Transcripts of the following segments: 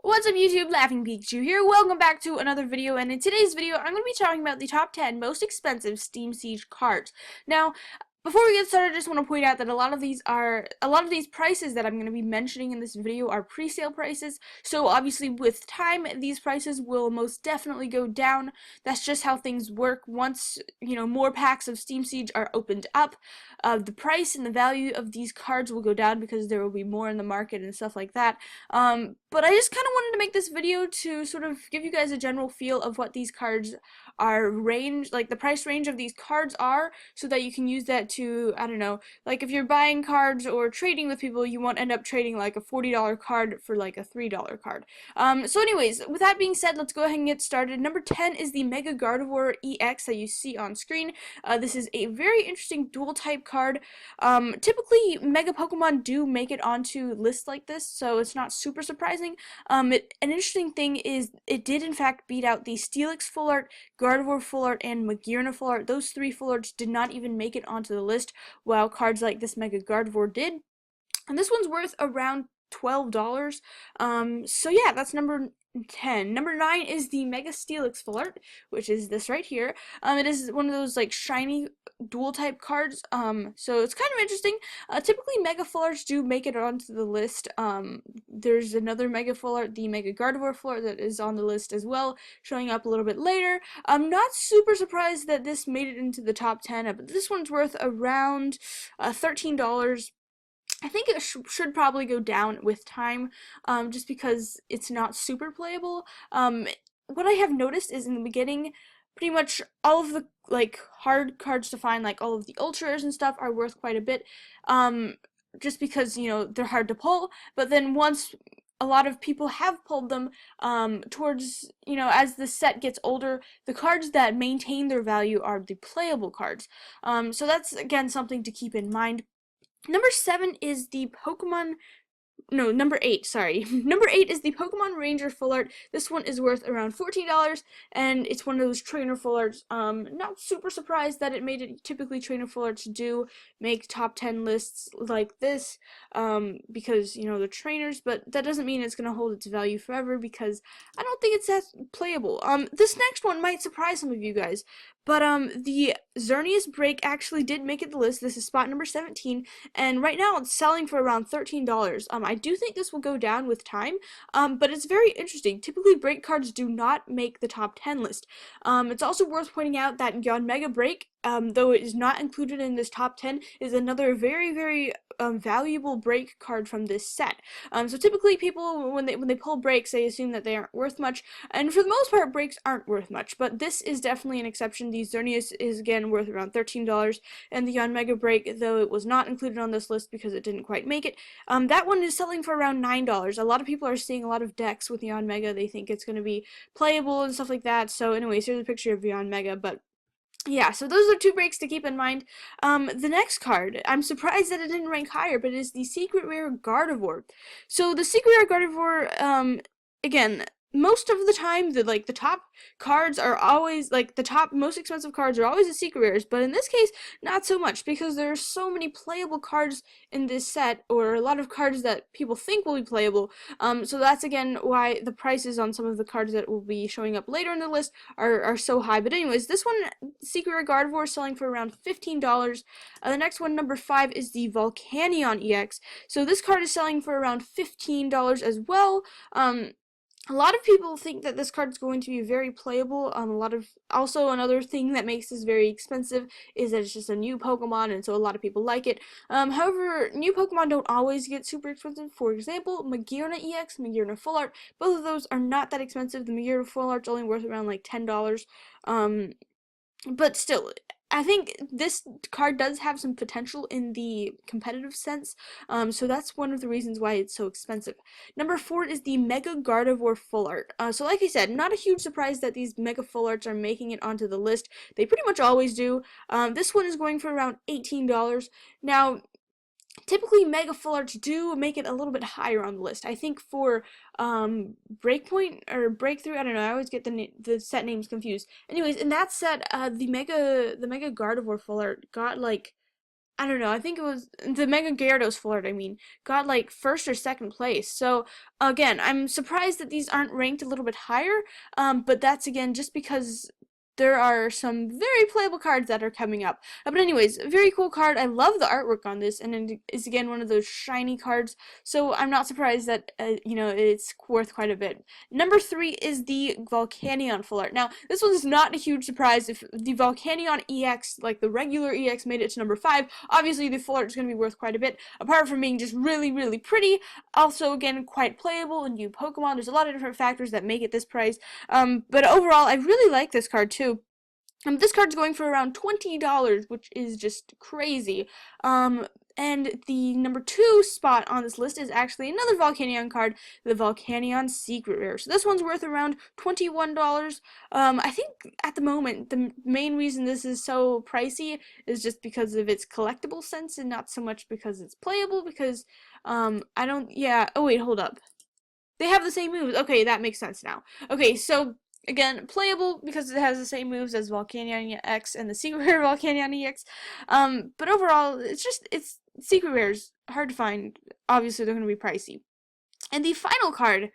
What's up YouTube, Laughing Pikachu here, welcome back to another video, and in today's video I'm going to be talking about the top 10 most expensive Steam Siege cards. Now, before we get started, I just want to point out that a lot of these prices that I'm going to be mentioning in this video are pre-sale prices, so obviously with time these prices will most definitely go down. That's just how things work. Once, more packs of Steam Siege are opened up, the price and the value of these cards will go down because there will be more in the market and stuff like that. But I just kind of wanted to make this video to sort of give you guys a general feel of what these cards are the price range of these cards are, so that you can use that to, I don't know, like if you're buying cards or trading with people, you won't end up trading like a $40 card for like a $3 card. So anyways, with that being said, let's go ahead and get started. Number 10 is the Mega Gardevoir EX that you see on screen. This is a very interesting dual type card. Typically, Mega Pokemon do make it onto lists like this, so it's not super surprising. An interesting thing is it did in fact beat out the Steelix Full Art, Gardevoir Full Art, and Magearna Full Art. Those three Full Arts did not even make it onto the list, while cards like this Mega Gardevoir did. And this one's worth around $12. So yeah, that's number 10. Number 9 is the Mega Steelix Full Art, which is this right here. It is one of those like shiny dual type cards, so it's kind of interesting. Typically Mega Full Arts do make it onto the list. There's another Mega Full Art, the Mega Gardevoir Full Art, that is on the list as well, showing up a little bit later. I'm not super surprised that this made it into the top 10, but this one's worth around $13. I think it should probably go down with time, just because it's not super playable. What I have noticed is in the beginning, pretty much all of the hard cards to find, like all of the ultras and stuff, are worth quite a bit, just because they're hard to pull. But then once a lot of people have pulled them, towards as the set gets older, the cards that maintain their value are the playable cards. So that's again something to keep in mind. Number 7 is the number 8, sorry. Number 8 is the Pokemon Ranger Full Art. This one is worth around $14, and it's one of those trainer Full Arts. Not super surprised that it made it. Typically, trainer Full Arts do make top 10 lists like this, because, they're trainers, but that doesn't mean it's going to hold its value forever, because I don't think it's that playable. This next one might surprise some of you guys, but, the Xerneas Break actually did make it the list. This is spot number 17, and right now it's selling for around $13. I do think this will go down with time, but it's very interesting. Typically, break cards do not make the top 10 list. It's also worth pointing out that Mega Break, though it is not included in this top 10, is another very, very valuable break card from this set. So typically people, when they pull breaks, they assume that they aren't worth much, and for the most part, breaks aren't worth much, but this is definitely an exception. The Xerneas is again worth around $13, and the Mega Break, though it was not included on this list because it didn't quite make it, that one is selling for around $9. A lot of people are seeing a lot of decks with the Mega. They think it's going to be playable and stuff like that. So anyways, here's a picture of the Mega, but yeah, so those are two breaks to keep in mind. The next card, I'm surprised that it didn't rank higher, but it is the Secret Rare Gardevoir. So the Secret Rare Gardevoir, again, most of the time, the top cards are always, the top most expensive cards are always the secret rares, but in this case, not so much, because there are so many playable cards in this set, or a lot of cards that people think will be playable. So that's again why the prices on some of the cards that will be showing up later in the list are so high. But anyways, this one, Secret Rare Gardevoir, is selling for around $15. The next one, number 5, is the Volcanion EX. So this card is selling for around $15 as well. A lot of people think that this card is going to be very playable. Also another thing that makes this very expensive is that it's just a new Pokemon, and so a lot of people like it. However, new Pokemon don't always get super expensive. For example, Magearna EX, Magearna Full Art, both of those are not that expensive. The Magearna Full Art's only worth around like $10. But still, I think this card does have some potential in the competitive sense, so that's one of the reasons why it's so expensive. Number 4 is the Mega Gardevoir Full Art. So like I said, not a huge surprise that these Mega Full Arts are making it onto the list. They pretty much always do. This one is going for around $18. Now, typically Mega Full Arts do make it a little bit higher on the list. I think for Breakpoint or Breakthrough, I don't know, I always get the set names confused. Anyways, in that set, the Mega Gardevoir Full Art got like I don't know, I think it was the Mega Gyarados Flirt, I mean, got like first or second place. So again, I'm surprised that these aren't ranked a little bit higher, but that's again just because there are some very playable cards that are coming up. But anyways, very cool card. I love the artwork on this, and it is again one of those shiny cards, so I'm not surprised that, you know, it's worth quite a bit. Number 3 is the Volcanion Flirt. Now, this one's not a huge surprise. If the Volcanion EX, like the regular EX, made it to number 5, obviously the Flirt is going to be worth quite a bit, apart from being just really, really pretty. Also, again, quite playable and new Pokemon. There's a lot of different factors that make it this price, but overall, I really like this card, too. This card's going for around $20, which is just crazy. And the number 2 spot on this list is actually another Volcanion card, the Volcanion Secret Rare. So this one's worth around $21. I think at the moment, the main reason this is so pricey is just because of its collectible sense and not so much because it's playable, because, oh wait, hold up. They have the same moves. Okay, that makes sense now. Okay, so again, playable because it has the same moves as Volcanion X and the Secret Rare Volcanion EX. But overall, it's Secret Rares, hard to find. Obviously, they're going to be pricey. And the final card,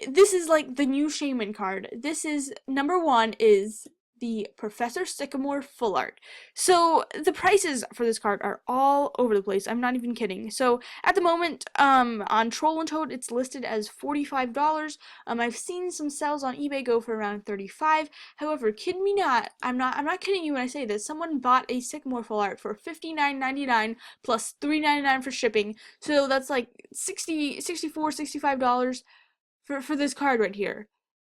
this is like the new Shaman card. This is, number 1 is the Professor Sycamore Full Art. So the prices for this card are all over the place. I'm not even kidding. So at the moment, on Troll and Toad, it's listed as $45. I've seen some sales on eBay go for around $35. However, kid me not, I'm not kidding you when I say this. Someone bought a Sycamore Full Art for $59.99 plus $3.99 for shipping. So that's like $64, $65 for this card right here.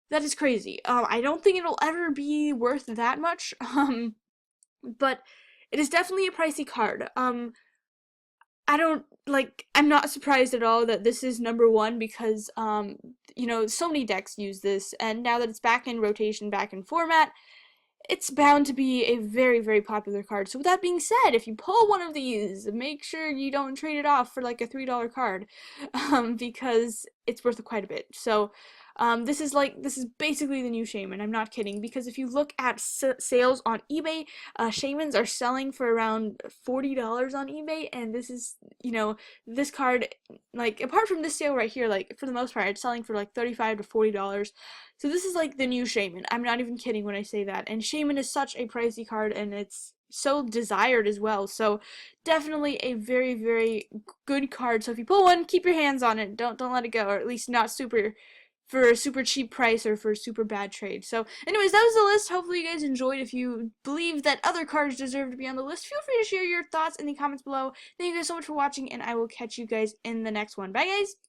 That is crazy. I don't think it'll ever be worth that much, but it is definitely a pricey card. I'm not surprised at all that this is number 1 because, you know, so many decks use this, and now that it's back in rotation, back in format, it's bound to be a very, very popular card. So with that being said, if you pull one of these, make sure you don't trade it off for like a $3 card, because it's worth quite a bit. So this is basically the new Shaman. I'm not kidding, because if you look at sales on eBay, Shamans are selling for around $40 on eBay, and this is, you know, this card, like, apart from this sale right here, like, for the most part, it's selling for like $35 to $40. So this is like the new Shaman. I'm not even kidding when I say that. And Shaman is such a pricey card, and it's so desired as well. So definitely a very, very good card. So if you pull one, keep your hands on it. Don't let it go, or at least not for a super cheap price or for a super bad trade. So anyways, that was the list. Hopefully you guys enjoyed. If you believe that other cards deserve to be on the list, feel free to share your thoughts in the comments below. Thank you guys so much for watching, and I will catch you guys in the next one. Bye, guys!